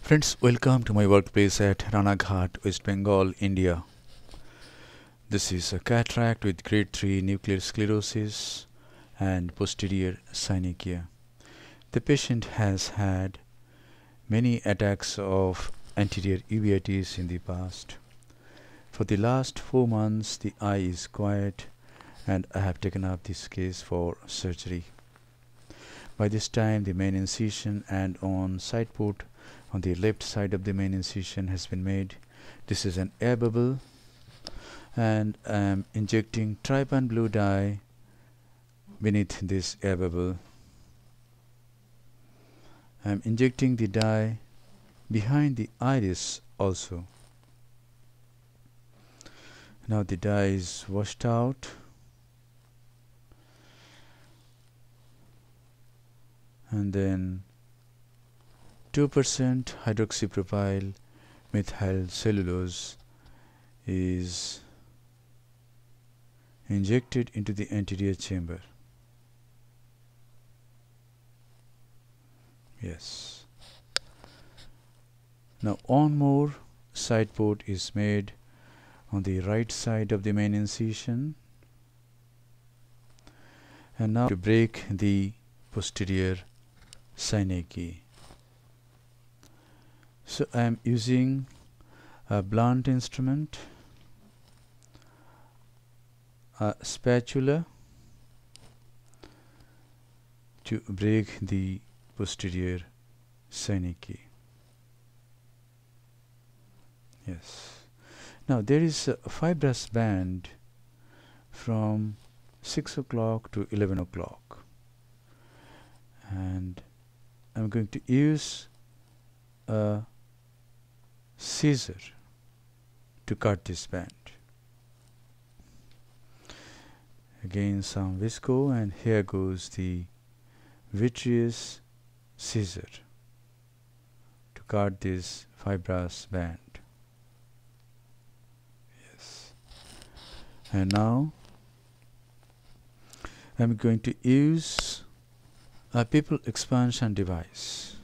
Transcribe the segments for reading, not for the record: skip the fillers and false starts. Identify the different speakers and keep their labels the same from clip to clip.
Speaker 1: Friends, welcome to my workplace at Ranaghat, West Bengal, India. This is a cataract with grade 3 nuclear sclerosis and posterior synechiae. The patient has had many attacks of anterior uveitis in the past. For the last 4 months, the eye is quiet and I have taken up this case for surgery. By this time, the main incision and on side port on the left side of the main incision has been made. This is an air bubble and I am injecting trypan blue dye beneath this air bubble. I am injecting the dye behind the iris also. Now the dye is washed out and then 2% hydroxypropyl methyl cellulose is injected into the anterior chamber. Yes. Now one more side port is made on the right side of the main incision, and now to break the posterior synechiae. So I am using a blunt instrument, a spatula to break the posterior synechiae. Yes. Now there is a fibrous band from 6 o'clock to 11 o'clock, and I'm going to use a scissor to cut this band. Again some visco, and here goes the vitreous scissor to cut this fibrous band. Yes. And now I'm going to use a pupil expansion device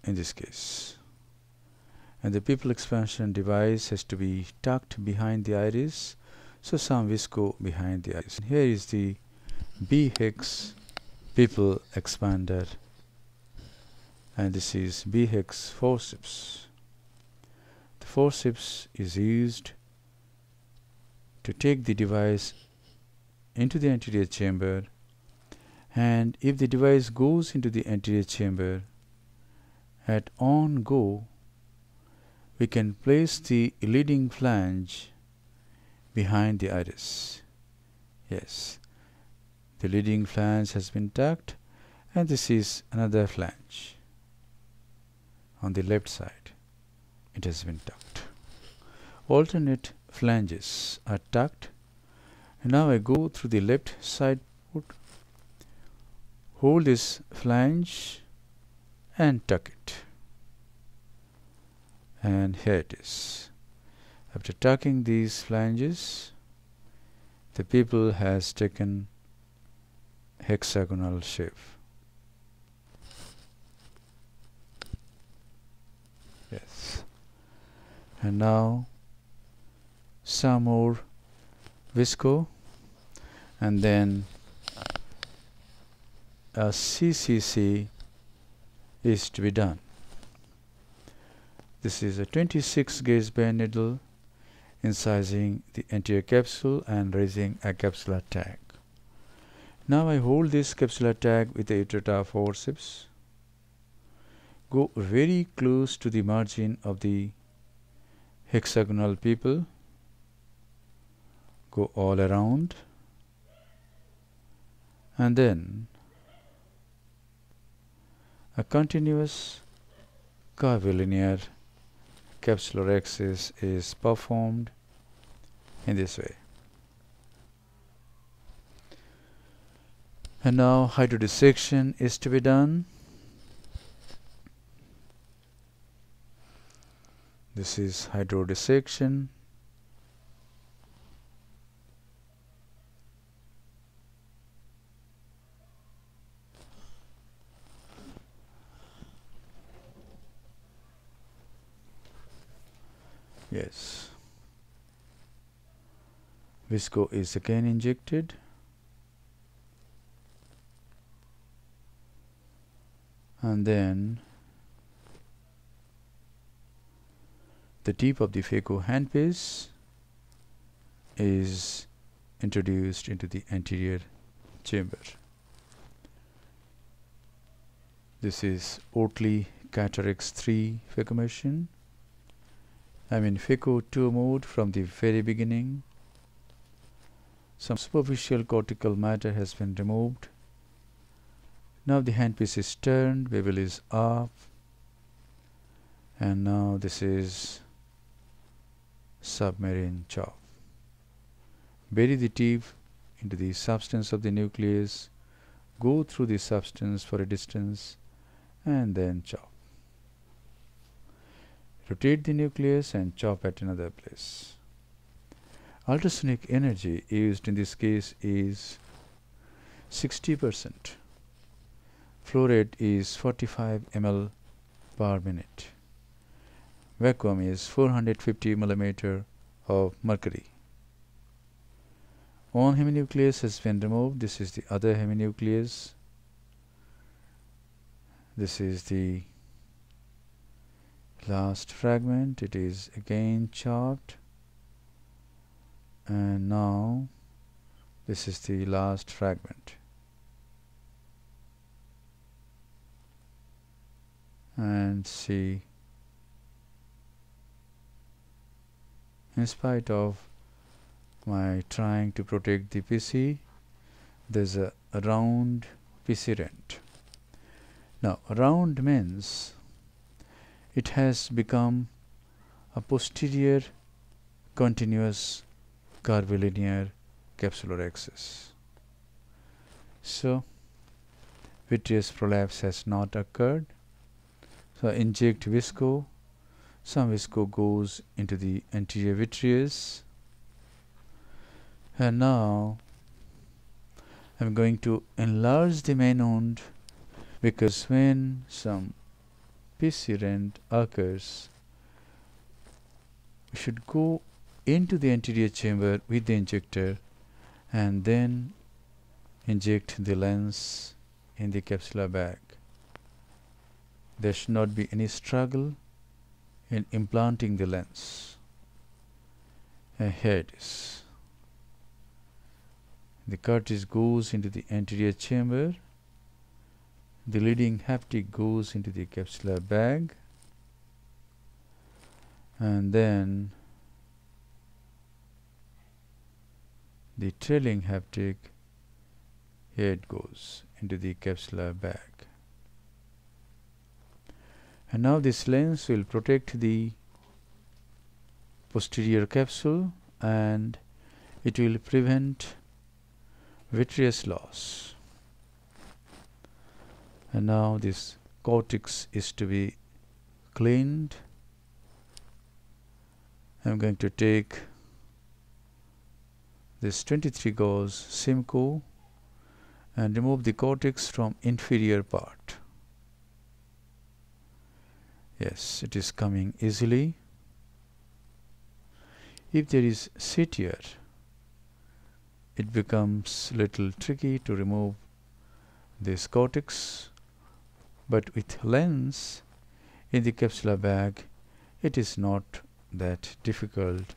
Speaker 1: in this case. And the pupil expansion device has to be tucked behind the iris, so some visco behind the iris. Here is the B-HEX pupil expander, and this is B-HEX forceps. The forceps is used to take the device into the anterior chamber, and if the device goes into the anterior chamber, at on go we can place the leading flange behind the iris. Yes, the leading flange has been tucked, and this is another flange on the left side. It has been tucked. Alternate flanges are tucked, and now I go through the left side port, hold this flange and tuck it, and here it is. After tucking these flanges, the pupil has taken hexagonal shape. Yes. And now some more visco, and then a CCC is to be done. This is a 26 gauge band needle incising the anterior capsule and raising a capsular tag. Now I hold this capsular tag with the Utrata forceps, go very close to the margin of the hexagonal pupil, go all around, and then a continuous curvilinear Capsulorhexis is performed in this way. And now hydrodissection is to be done. This is hydrodissection. Yes. Visco is again injected. And then the tip of the Phaco handpiece is introduced into the anterior chamber. This is Oatley Cataract 3 Phaco machine. I'm in Phaco 2 mode from the very beginning. Some superficial cortical matter has been removed. Now the handpiece is turned, bevel is up, and now this is submarine chop. Bury the tip into the substance of the nucleus, go through the substance for a distance, and then chop. Rotate the nucleus and chop at another place. Ultrasonic energy used in this case is 60%. Flow rate is 45 ml per minute. Vacuum is 450 mm of mercury. One heminucleus has been removed. This is the other heminucleus. This is the last fragment. It is again chopped, and now this is the last fragment. And see, in spite of my trying to protect the PC, there's a round PC rent. Now round means it has become a posterior continuous curvilinear capsulorhexis. So vitreous prolapse has not occurred. So inject visco. Some visco goes into the anterior vitreous, and now I'm going to enlarge the main wound, because when some PC rent occurs, we should go into the anterior chamber with the injector and then inject the lens in the capsular bag. There should not be any struggle in implanting the lens. And here it is. The cartridge goes into the anterior chamber. The leading haptic goes into the capsular bag, and then the trailing haptic, here it goes into the capsular bag. And now this lens will protect the posterior capsule, and it will prevent vitreous loss. And now this cortex is to be cleaned. I'm going to take this 23 gauge Simcoe and remove the cortex from inferior part. Yes, it is coming easily. If there is CTR, it becomes little tricky to remove this cortex, but with lens in the capsular bag, it is not that difficult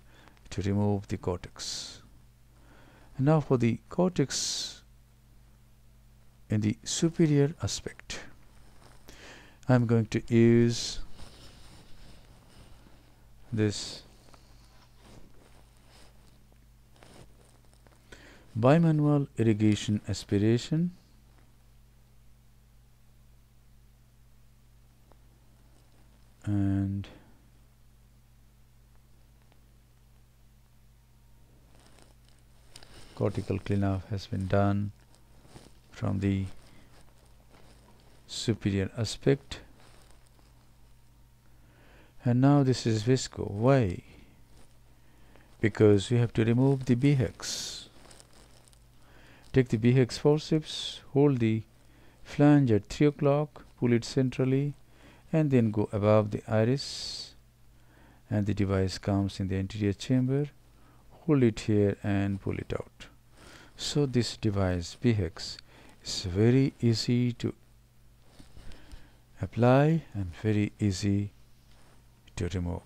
Speaker 1: to remove the cortex. And now for the cortex in the superior aspect, I am going to use this bimanual irrigation aspiration. And cortical cleanup has been done from the superior aspect. And now this is visco. Why? Because we have to remove the B-HEX. Take the B-HEX forceps, hold the flange at 3 o'clock, pull it centrally, and then go above the iris and the device comes in the anterior chamber. Hold it here and pull it out. So this device B-HEX is very easy to apply and very easy to remove.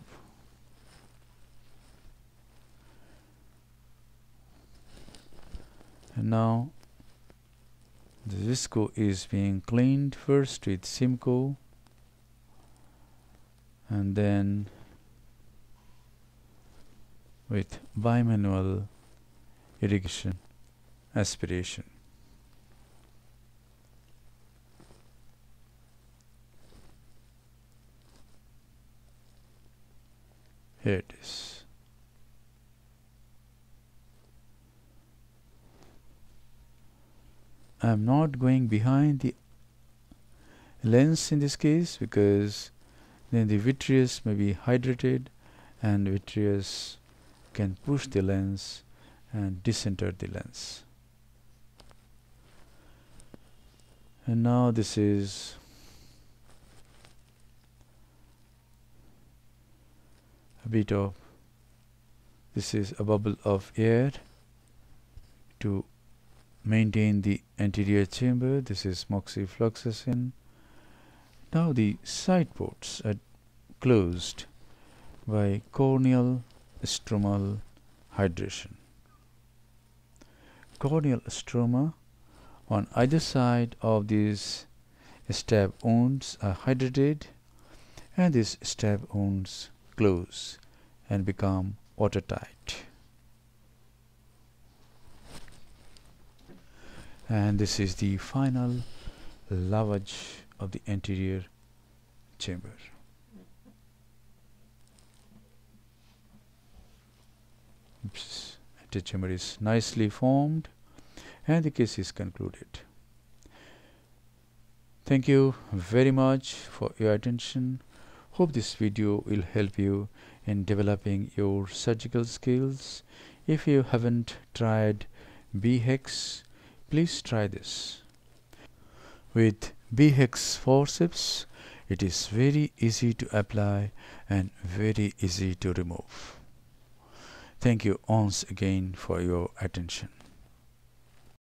Speaker 1: And now the visco is being cleaned first with Simcoe and then with bimanual irrigation aspiration. Here it is. I am not going behind the lens in this case because then the vitreous may be hydrated and vitreous can push the lens and decenter the lens. And now this is a bit of, this is a bubble of air to maintain the anterior chamber. This is moxifloxacin. Now the side ports are closed by corneal stromal hydration. Corneal stroma on either side of these stab wounds are hydrated, and these stab wounds close and become watertight. And this is the final lavage of the anterior chamber. Oops. Anterior chamber is nicely formed and the case is concluded. Thank you very much for your attention. Hope this video will help you in developing your surgical skills. If you haven't tried B-HEX, please try this. With B-HEX forceps, it is very easy to apply and very easy to remove. Thank you once again for your attention.